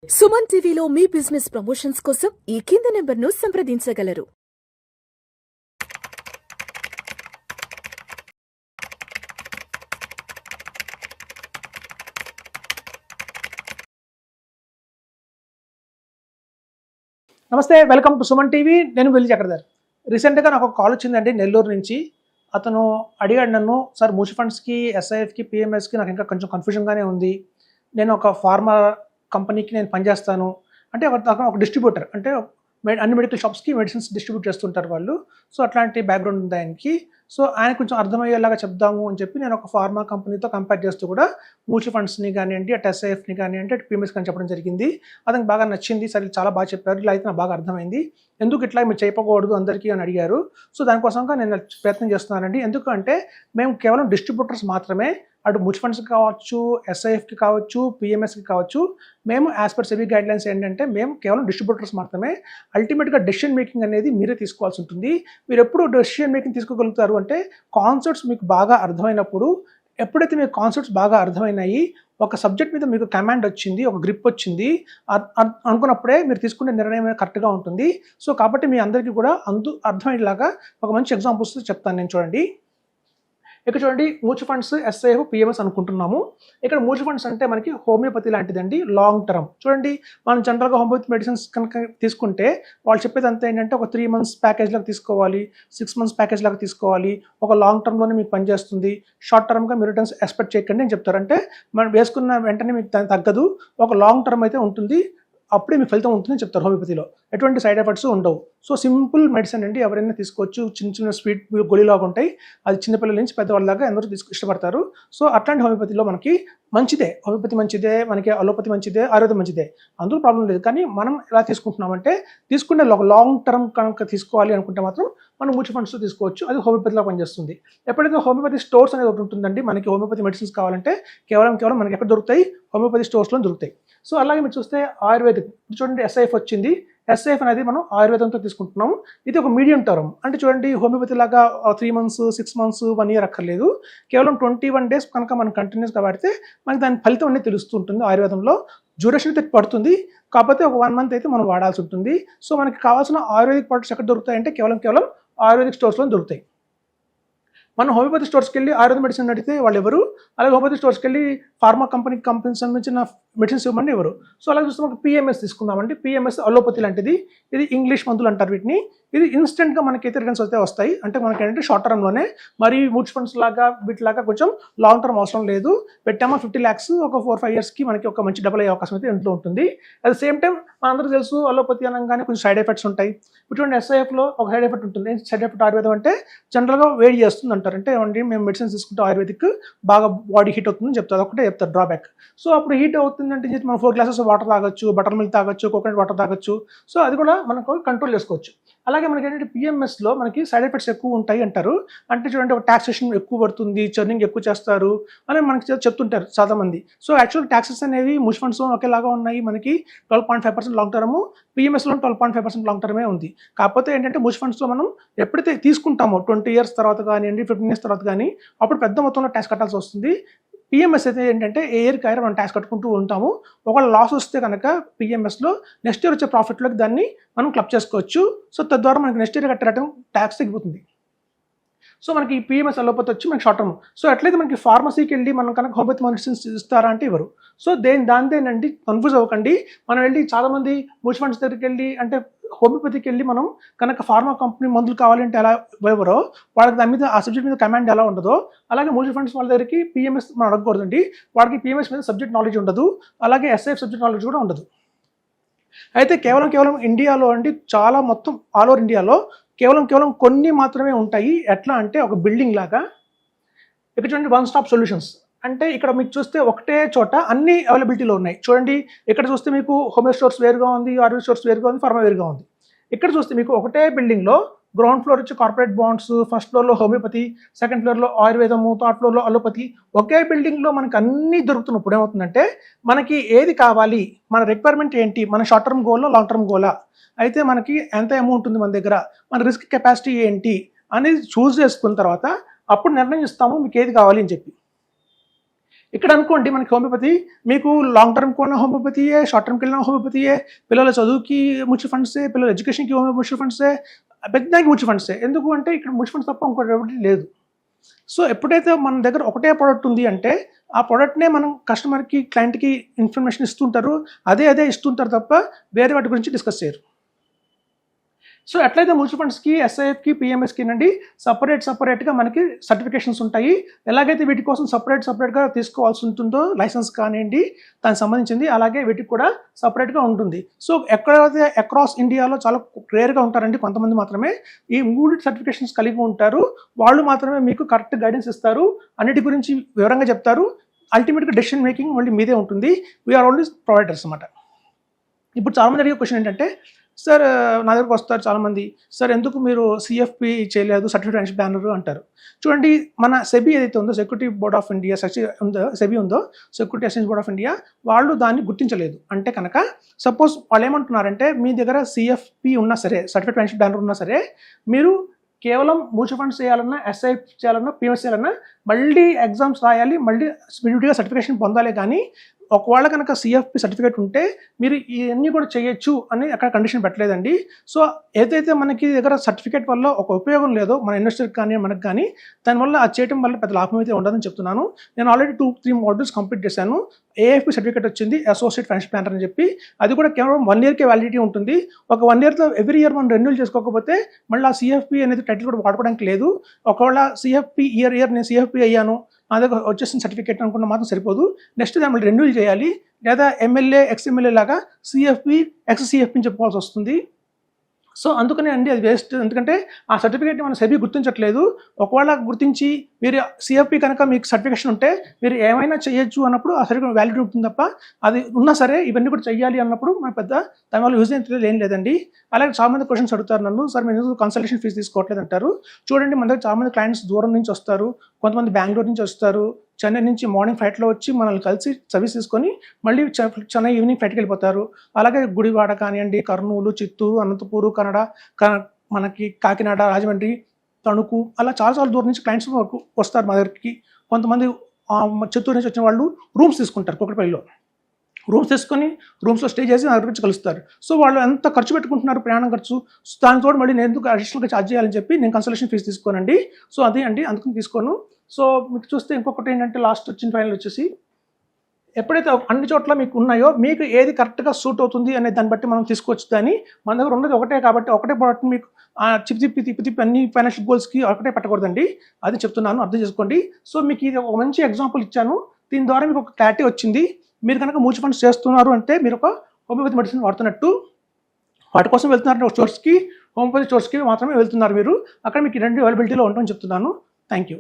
సుమన్ టీవీలో మీ business promotions కోసం ఈ కింది నెంబర్ను సంప్రదించగలరు. నమస్తే, వెల్కమ్ టు సుమన్ టీవీ. నేను వెల్లి చక్రధర్. రీసెంట్గా నాకు ఒక కాల్ వచ్చిందండి నెల్లూరు నుంచి. అతను అడిగాడు నన్ను, సార్ మ్యూచువల్ ఫండ్స్కి, ఎస్ఐఎఫ్కి, పిఎంఎస్కి నాకు ఇంకా కొంచెం కన్ఫ్యూజన్గానే ఉంది. నేను ఒక ఫార్మా కంపెనీకి నేను పనిచేస్తాను అంటే ఒక డిస్ట్రిబ్యూటర్, అంటే అన్ని మెడికల్ షాప్స్కి మెడిసిన్స్ డిస్ట్రిబ్యూట్ చేస్తుంటారు వాళ్ళు. సో అట్లాంటి బ్యాక్గ్రౌండ్ ఉంది ఆయనకి. సో ఆయన కొంచెం అర్థమయ్యేలాగా చెప్దాము అని చెప్పి నేను ఒక ఫార్మా కంపెనీతో కంపేర్ చేస్తూ కూడా మ్యూచువల్ ఫండ్స్ని కానివ్వండి, అటు ఎస్ఐఎఫ్ని కానివ్వండి, అటు పిఎంఎస్ కానీ చెప్పడం జరిగింది. అతనికి బాగా నచ్చింది. సరే, చాలా బాగా చెప్పారు, ఇలా అయితే నాకు బాగా అర్థమైంది. ఎందుకు ఇట్లా మీరు చేయకూడదు అందరికీ అని అడిగారు. సో దానికోసంగా నేను ప్రయత్నం చేస్తున్నానండి. ఎందుకంటే మేము కేవలం డిస్ట్రిబ్యూటర్స్ మాత్రమే. అటు మ్యూచువల్ ఫండ్స్కి కావచ్చు, ఎస్ఐఎఫ్కి కావచ్చు, పిఎంఎస్కి కావచ్చు. మేము యాజ్ పర్ సెబీ గైడ్లైన్స్ ఏంటంటే మేము కేవలం డిస్ట్రిబ్యూటర్స్ మాత్రమే. అల్టిమేట్గా డెసిషన్ మేకింగ్ అనేది మీరే తీసుకోవాల్సి ఉంటుంది. మీరు ఎప్పుడు డెసిషన్ మేకింగ్ తీసుకోగలుగుతారు అంటే కాన్సెప్ట్స్ మీకు బాగా అర్థమైనప్పుడు. ఎప్పుడైతే మీకు కాన్సెప్ట్స్ బాగా అర్థమైనాయి, ఒక సబ్జెక్ట్ మీద మీకు కమాండ్ వచ్చింది, ఒక గ్రిప్ వచ్చింది అనుకున్నప్పుడే మీరు తీసుకునే నిర్ణయం కరెక్ట్గా ఉంటుంది. సో కాబట్టి మీ అందరికీ కూడా అర్థమయ్యేలాగా ఒక మంచి ఎగ్జాంపుల్స్ చెప్తాను నేను. చూడండి, ఇక్కడ చూడండి, మ్యూచువల్ ఫండ్స్, ఎస్ఐఎఫ్, పిఎంఎస్ అనుకుంటున్నాము. ఇక్కడ మ్యూచువల్ ఫండ్స్ అంటే మనకి హోమియోపతి లాంటిదండి, లాంగ్ టర్మ్. చూడండి, మనం జనరల్గా హోమియోపతి మెడిసిన్స్ కనుక తీసుకుంటే వాళ్ళు చెప్పేది అంతా ఏంటంటే ఒక 3 months ప్యాకేజ్ లాగా తీసుకోవాలి, 6 months ప్యాకేజ్ లాగా తీసుకోవాలి, ఒక లాంగ్ టర్మ్లోనే మీకు పనిచేస్తుంది, షార్ట్ టర్మ్గా మీరు రిటర్న్స్ ఎక్స్పెక్ట్ చేయకండి అని చెప్తారు. అంటే మనం వేసుకున్న వెంటనే మీకు తగ్గదు, ఒక లాంగ్ టర్మ్ అయితే ఉంటుంది, అప్పుడే మీకు ఫలితం ఉంటుందని చెప్తారు. హోమియోపతిలో ఎటువంటి సైడ్ ఎఫెక్ట్స్ ఉండవు. సో సింపుల్ మెడిసిన్ అండి, ఎవరైనా తీసుకోవచ్చు. చిన్న చిన్న స్వీట్ గొలిలాగా ఉంటాయి, అది చిన్నపిల్లల నుంచి పెద్దవాళ్ళ దాకా అందరూ ఇష్టపడతారు. సో అట్లాంటి హోమియోపతిలో మనకి మంచిదే, హోమియోపతి మంచిదే, మనకి అలోపతి మంచిదే, ఆయుర్వేదం మంచిదే, అందులో ప్రాబ్లం లేదు. కానీ మనం ఎలా తీసుకుంటున్నామంటే తీసుకునే ఒక లాంగ్ టర్మ్ కనుక తీసుకోవాలి అనుకుంటే మాత్రం మనం మ్యూచువల్ ఫండ్స్లో తీసుకోవచ్చు. అది హోమియోపతిలో పనిచేస్తుంది. ఎప్పుడైతే హోమియోపతి స్టోర్స్ అనేది ఒకటి ఉంటుందండి, మనకి హోమియోపతి మెడిసిన్స్ కావాలంటే కేవలం మనకి ఎక్కడ దొరుకుతాయి, హోమియోపతి స్టోర్స్లో దొరుకుతాయి. సో అలాగే మీరు చూస్తే ఆయుర్వేదిక్, చూడండి ఎస్ఐఎఫ్ వచ్చింది. ఎస్ఐఎఫ్ అనేది మనం ఆయుర్వేదంతో తీసుకుంటున్నాము. ఇది ఒక మీడియం టర్మ్. అంటే చూడండి, హోమియోపతి లాగా 3 months, 6 months, 1 year అక్కర్లేదు. కేవలం 21 days కనుక మనం కంటిన్యూస్గా వాడితే మనకి దాని ఫలితం అనేది తెలుస్తూ ఉంటుంది. ఆయుర్వేదంలో డ్యూరేషన్ అయితే పడుతుంది, కాకపోతే ఒక 1 month అయితే మనం వాడాల్సి ఉంటుంది. సో మనకి కావాల్సిన ఆయుర్వేదిక్ ప్రొడక్ట్స్ ఎక్కడ దొరుకుతాయంటే కేవలం ఆయుర్వేదిక్ స్టోర్స్లో దొరుకుతాయి. మనం హోమియోపతి స్టోర్స్కి వెళ్ళి ఆయుర్వేద మెడిసిన్ అడిగితే వాళ్ళు ఎవరు, అలాగే హోమియోపతి స్టోర్స్కి వెళ్ళి ఫార్మా కంపెనీకి సంబంధించిన మెడిసిన్స్ ఇవ్వమండి ఎవరు. సో అలాగే చూస్తే మనకి పిఎంఎస్ తీసుకుందామండి. పిఎంఎస్ అలోపతి లాంటిది, ఇది ఇంగ్లీష్ మందులు అంటారు వీటిని. ఇది ఇన్స్టెంట్గా మనకైతే రిటర్న్స్ అయితే వస్తాయి. అంటే మనకి ఏంటంటే షార్ట్ టర్మ్లోనే, మరి మ్యూచువల్ ఫండ్స్ లాగా వీటిలాగా కొంచెం లాంగ్ టర్మ్ అవసరం లేదు. పెట్టామా 50 lakhs ఒక 4-5 yearsకి మనకి ఒక మంచి డబుల్ అయ్యే అవకాశం అయితే ఇంట్లో ఉంటుంది. అట్ ద సేమ్ టైం మనందరూ తెలుసు, అలోపతి అనగానే కొంచెం సైడ్ ఎఫెక్ట్స్ ఉంటాయి. ఇప్పుడు ఎస్ఐఎఫ్లో ఒక సైడ్ ఎఫెక్ట్ ఉంటుంది. సైడ్ ఎఫెక్ట్ ఆయుర్వేదం అంటే జనరల్గా వేడి చేస్తుంది అంటారు. అంటే ఏమండి, మేము మెడిసిన్స్ తీసుకుంటే ఆయుర్వేదిక్ బాగా బాడీ హీట్ అవుతుందని చెప్తారు, ఒకటే చెప్తారు డ్రాబ్యాక్. సో అప్పుడు హీట్ అవుతుందంటే మనం 4 glasses వాటర్ తాగొచ్చు, బటర్ మిల్క్ తాగొచ్చు, కోకోనట్ వాటర్ తాగొచ్చు. సో అది కూడా మనకు కంట్రోల్ చేసుకోవచ్చు. అలాగే మనకి ఏంటంటే పిఎంఎస్లో మనకి సైడ్ ఎఫెక్ట్స్ ఎక్కువ ఉంటాయి అంటారు. అంటే చూడండి, ఒక టాక్సేషన్ ఎక్కువ పడుతుంది, చర్నింగ్ ఎక్కువ చేస్తారు అని మనకి చెప్తుంటారు చాలా మంది. సో యాక్చువల్ ట్యాక్సెస్ అనేవి మ్యూచువల్ ఫండ్స్లో ఒకేలాగా ఉన్నాయి. మనకి 12.5% లాంగ్ టర్మ్, పిఎంఎస్లో 12.5% లాంగ్ టర్మే ఉంది. కాకపోతే ఏంటంటే మ్యూచువల్ ఫండ్స్లో మనం ఎప్పుడైతే తీసుకుంటామో 20 years తర్వాత కానివ్వండి, 15 years తర్వాత కానీ అప్పుడు పెద్ద మొత్తంలో ట్యాక్స్ కట్టాల్సి వస్తుంది. పిఎంఎస్ అయితే ఏంటంటే ఏ ఇయర్కి అయినా మనం ట్యాక్స్ కట్టుకుంటూ ఉంటాము. ఒకవేళ లాస్ వస్తే కనుక పిఎంఎస్లో నెక్స్ట్ ఇయర్ వచ్చే ప్రాఫిట్లోకి దాన్ని మనం క్లబ్ చేసుకోవచ్చు. సో తద్వారా మనకి నెక్స్ట్ ఇయర్ కట్టే ట్యాక్స్ తగ్గిపోతుంది. సో మనకి ఈ పిఎంఎస్ అలోపతి వచ్చి మనకి షార్ట్ టర్మ్. సో ఎట్లయితే మనకి ఫార్మసీకి వెళ్ళి మనం కనుక హోమియోపతి మెడిసిన్స్ ఇస్తారా అంటే ఇవ్వరు. సో దానిదేనండి, కన్ఫ్యూజ్ అవ్వకండి. మనం వెళ్ళి చాలామంది మ్యూచువల్ ఫండ్స్ దగ్గరికి వెళ్ళి, అంటే హోమియోపతికి వెళ్ళి మనం కనుక ఫార్మా కంపెనీ మందులు కావాలంటే ఎలా ఎవరో వాళ్ళకి దాని మీద ఆ సబ్జెక్ట్ మీద కమాండ్ ఎలా ఉండదో, అలాగే మ్యూచువల్ ఫండ్స్ వాళ్ళ దగ్గరికి పిఎంఎస్ మనం అడగకూడదండి. వాళ్ళకి పిఎంఎస్ మీద సబ్జెక్ట్ నాలెడ్జ్ ఉండదు, అలాగే ఎస్ఐఎఫ్ సబ్జెక్ట్ నాలెడ్జ్ కూడా ఉండదు. అయితే కేవలం ఇండియాలో అండి, చాలా మొత్తం ఆల్ ఓవర్ ఇండియాలో కేవలం కొన్ని మాత్రమే ఉంటాయి. ఎట్లా అంటే ఒక బిల్డింగ్ లాగా. ఇక్కడ చూడండి, వన్ స్టాప్ సొల్యూషన్స్ అంటే ఇక్కడ మీకు చూస్తే ఒకటే చోట అన్ని అవైలబిలిటీలో ఉన్నాయి. చూడండి, ఇక్కడ చూస్తే మీకు హోమియో స్టోర్స్ వేరుగా ఉంది, ఆయుర్వేద స్టోర్స్ వేరుగా ఉంది, ఫార్మా వేరుగా ఉంది. ఇక్కడ చూస్తే మీకు ఒకటే బిల్డింగ్లో గ్రౌండ్ ఫ్లోర్ వచ్చి కార్పొరేట్ బాండ్స్, ఫస్ట్ ఫ్లోర్లో హోమియోపతి, సెకండ్ ఫ్లోర్లో ఆయుర్వేదము, థర్డ్ ఫ్లోర్లో అలోపతి. ఒకే బిల్డింగ్లో మనకి అన్నీ దొరుకుతున్నప్పుడు ఏమవుతుందంటే మనకి ఏది కావాలి, మన రిక్వైర్మెంట్ ఏంటి, మన షార్ట్ టర్మ్ గోలా, లాంగ్ టర్మ్ గోలా, అయితే మనకి ఎంత అమౌంట్ ఉంది మన దగ్గర, మన రిస్క్ కెపాసిటీ ఏంటి అనేది చూస్ చేసుకున్న తర్వాత అప్పుడు నిర్ణయిస్తాము మీకు ఏది కావాలి అని చెప్పి. ఇక్కడ అనుకోండి మనకి హోమియోపతి మీకు లాంగ్ టర్మ్కి ఉన్న హోమియోపతియే, షార్ట్ టర్మ్కి వెళ్ళిన హోమియోపతియే, పిల్లల చదువుకి మ్యూచువల్ ఫండ్సే, పిల్లల ఎడ్యుకేషన్కి మ్యూచువల్ ఫండ్సే, పెద్దకి మ్యూచువల్ ఫండ్సే. ఎందుకు అంటే ఇక్కడ మ్యూచువల్ ఫండ్స్ తప్ప ఇంకోటి ఎవరికి లేదు. సో ఎప్పుడైతే మన దగ్గర ఒకటే ప్రోడక్ట్ ఉంది అంటే ఆ ప్రోడక్ట్నే మనం కస్టమర్కి, క్లయింట్కి ఇన్ఫర్మేషన్ ఇస్తుంటారు, అదే ఇస్తుంటారు తప్ప వేరే వాటి గురించి డిస్కస్ చేయరు. సో ఎట్లయితే మ్యూచువల్ ఫండ్స్కి, ఎస్ఐఎఫ్కి, పిఎంఎస్కి అండి సపరేట్గా మనకి సర్టిఫికేషన్స్ ఉంటాయి. ఎలాగైతే వీటి కోసం సపరేట్గా తీసుకోవాల్సి ఉంటుందో లైసెన్స్ కానివ్వండి దానికి సంబంధించింది, అలాగే వీటికి కూడా సపరేట్గా ఉంటుంది. సో ఎక్కడైతే అక్రాస్ ఇండియాలో చాలా రేర్గా ఉంటారండి, కొంతమంది మాత్రమే ఈ 3 సర్టిఫికేషన్స్ కలిగి ఉంటారు. వాళ్ళు మాత్రమే మీకు కరెక్ట్ గైడెన్స్ ఇస్తారు, అన్నిటి గురించి వివరంగా చెప్తారు. అల్టిమేట్గా డెసిషన్ మేకింగ్ మళ్ళీ మీదే ఉంటుంది. వీఆర్ ఓన్లీ ప్రొవైడర్స్ అన్నమాట. ఇప్పుడు చాలామంది అడిగే క్వశ్చన్ ఏంటంటే, సార్ నా దగ్గరకు వస్తారు చాలామంది, సార్ ఎందుకు మీరు సిఎఫ్పి చేయలేదు, సర్టిఫికేట్ ఫైనాన్షియల్ ప్లానర్ అంటారు. చూడండి, మన సెబీ ఏదైతే ఉందో, security board of India SEBI ఉందో, security exchange board of India, వాళ్ళు దాన్ని గుర్తించలేదు. అంటే కనుక సపోజ్ వాళ్ళు ఏమంటున్నారంటే, మీ దగ్గర సిఎఫ్పి ఉన్నా సరే, సర్టిఫికేట్ ఫైనాన్షియల్ ప్లానర్ ఉన్నా సరే, మీరు కేవలం మ్యూచువల్ ఫండ్స్ చేయాలన్నా, ఎస్ఐఎఫ్ చేయాలన్నా, పిఎంఎస్ చేయాలన్నా మళ్ళీ ఎగ్జామ్స్ రాయాలి, మళ్ళీ విడివిడిగా సర్టిఫికేషన్ పొందాలి. కానీ ఒకవేళ కనుక సిఎఫ్పి సర్టిఫికేట్ ఉంటే మీరు ఇవన్నీ కూడా చేయొచ్చు అని అక్కడ కండిషన్ పెట్టలేదండి. సో ఏదైతే మనకి దగ్గర సర్టిఫికేట్ వల్ల ఒక ఉపయోగం లేదో మన ఇన్వెస్టర్కి కానీ మనకు కానీ, దానివల్ల అది చేయడం వల్ల పెద్ద లాభం అయితే ఉండదని చెప్తున్నాను. నేను ఆల్రెడీ 2-3 మోడ్యూల్స్ కంప్లీట్ చేశాను. ఏఎఫ్పి సర్టిఫికేట్ వచ్చింది, అసోసియేట్ ఫైనాన్షియల్ ప్లానర్ అని చెప్పి. అది కూడా కేవలం 1 ఇయర్కే వ్యాలిడిటీ ఉంటుంది. ఒక 1 ఇయర్లో ఎవ్రీ ఇయర్ మనం రెన్యూల్ చేసుకోకపోతే మళ్ళీ ఆ సిఎఫ్పి అనేది టైటిల్ కూడా వాడుకోవడానికి లేదు. ఒకవేళ సిఎఫ్పి ఇయర్ నేను సిఎఫ్పి అయ్యాను, నా దగ్గర వచ్చేసిన సర్టిఫికేట్ అనుకున్న మాత్రం సరిపోదు, నెక్స్ట్ దాన్ని రెన్యూల్ చేయాలి. లేదా ఎమ్మెల్యే, ఎక్స్ఎమ్మెల్యే లాగా సిఎఫ్పి, ఎక్స్సిఎఫ్పి చెప్పుకోవాల్సి వస్తుంది. సో అందుకనే అండి అది వేస్ట్. ఎందుకంటే ఆ సర్టిఫికేట్ని మన సెబీ గుర్తించట్లేదు. ఒకవేళ గుర్తించి మీరు సిఎఫ్పి కనుక మీకు సర్టిఫికేషన్ ఉంటే మీరు ఏమైనా చేయొచ్చు అన్నప్పుడు ఆ సర్టిఫికేట్ వ్యాలిడ్ ఉంటుంది తప్ప, అది ఉన్నా సరే ఇవన్నీ కూడా చెయ్యాలి అన్నప్పుడు మన పెద్ద దానివల్ల యూజ్ ఏం లేదండి. అలాగే చాలామంది క్వశ్చన్స్ అడుగుతారు నన్ను, సార్ మీరు కన్సల్టేషన్ ఫీజు తీసుకోవట్లేదు అంటారు. చూడండి, మన దగ్గర చాలామంది క్లయింట్స్ దూరం నుంచి వస్తారు, కొంతమంది బెంగళూరు నుంచి వస్తారు, చెన్నై నుంచి మార్నింగ్ ఫ్లైట్లో వచ్చి మనల్ని కలిసి సర్వీస్ తీసుకొని మళ్ళీ చెన్నై ఈవినింగ్ ఫ్లైట్కి వెళ్ళిపోతారు. అలాగే గుడివాడ కానివ్వండి, కర్నూలు, చిత్తూరు, అనంతపూరు, మనకి కాకినాడ, రాజమండ్రి, తణుకు, అలా చాలా దూరం నుంచి క్లయింట్స్ వస్తారు మా దగ్గరికి. కొంతమంది చిత్తూరు నుంచి వచ్చిన వాళ్ళు రూమ్స్ తీసుకుంటారు కూకట్పల్లిలో. రూమ్స్ తీసుకొని రూమ్స్లో స్టే చేసి నా దగ్గర నుంచి కలుస్తారు. సో వాళ్ళు ఎంత ఖర్చు పెట్టుకుంటున్నారు, ప్రయాణం ఖర్చు, దానితో మళ్ళీ నేను ఎందుకు అడిషనల్గా ఛార్జ్ చేయాలని చెప్పి నేను కన్సల్టేషన్ ఫీజు తీసుకోనండి. సో అదే అండి, అందుకని తీసుకోను. సో మీకు చూస్తే ఇంకొకటి ఏంటంటే, లాస్ట్ వచ్చిన ఫైనల్ వచ్చేసి, ఎప్పుడైతే అన్ని చోట్ల మీకు ఉన్నాయో మీకు ఏది కరెక్ట్గా సూట్ అవుతుంది అనే దాన్ని బట్టి మనం తీసుకోవచ్చు. దాన్ని మన దగ్గర ఉన్నది ఒకటే కాబట్టి ఒకటే ప్రోడక్ట్ మీకు తిప్పి అన్ని ఫైనాన్షియల్ గోల్స్కి ఒకటే పెట్టకూడదండి. అది చెప్తున్నాను, అర్థం చేసుకోండి. సో మీకు ఇది ఒక మంచి ఎగ్జాంపుల్ ఇచ్చాను. దీని ద్వారా మీకు ఒక క్లారిటీ వచ్చింది. మీరు కనుక మ్యూచువల్ ఫండ్స్ చేస్తున్నారు అంటే మీరు ఒక హోమియోపతి మెడిసిన్ వాడుతున్నట్టు. వాటి కోసం వెళ్తున్నారు స్టోర్స్కి, హోమియోపతి స్టోర్స్కి మాత్రమే వెళ్తున్నారు మీరు. అక్కడ మీకు 2 అవైలబిలిటీలో ఉంటామని చెప్తున్నాను. Thank you.